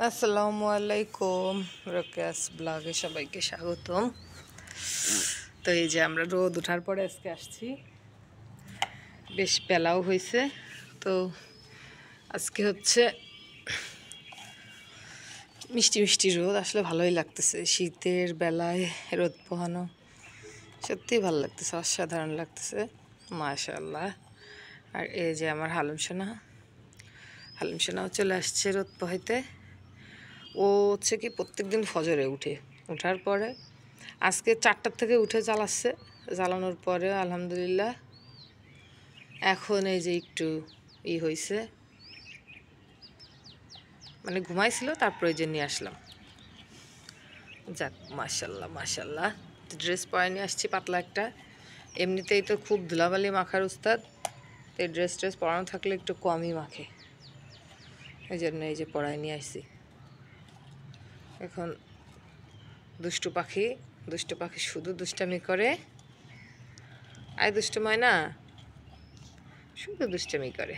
আসসালামু আলাইকুম, রোকেয়াস ব্লগে সবাইকে স্বাগতম। তো এই যে আমরা রোদ ওঠার পরে আজকে আসছি, বেশ বেলাও হয়েছে। তো আজকে হচ্ছে মিষ্টি মিষ্টি রোদ, আসলে ভালোই লাগতেছে। শীতের বেলায় রোদ পোহানো সত্যিই ভালো লাগতেছে, অসাধারণ লাগতেছে, মাশাআল্লাহ। আর এই যে আমার হালিম সোনাও চলে আসছে রোদ পোহাইতে। ও হচ্ছে কি প্রত্যেকদিন ফজরে ওঠার পরে আজকে 4টার থেকে উঠে জ্বালানোর পরে আলহামদুলিল্লাহ এখন এই যে একটু হয়েছে, মানে ঘুমাইছিল, তারপরে যে নিয়ে আসলাম। যাক, মাশাল্লাহ মাশাল্লাহ। ড্রেস পরে নিয়ে আসছি পাতলা একটা, এমনিতেই তো খুব ধুলাবালি মাখার উস্তাদ, তো এই ড্রেস পরানো থাকলে একটু কমই মাখে, এই জন্য এই যে পরায় নিয়ে আসছি। এখন দুষ্টু পাখি শুধু দুষ্টামি করে। আয় দুষ্টু ময়না, শুধু দুষ্টামি করে।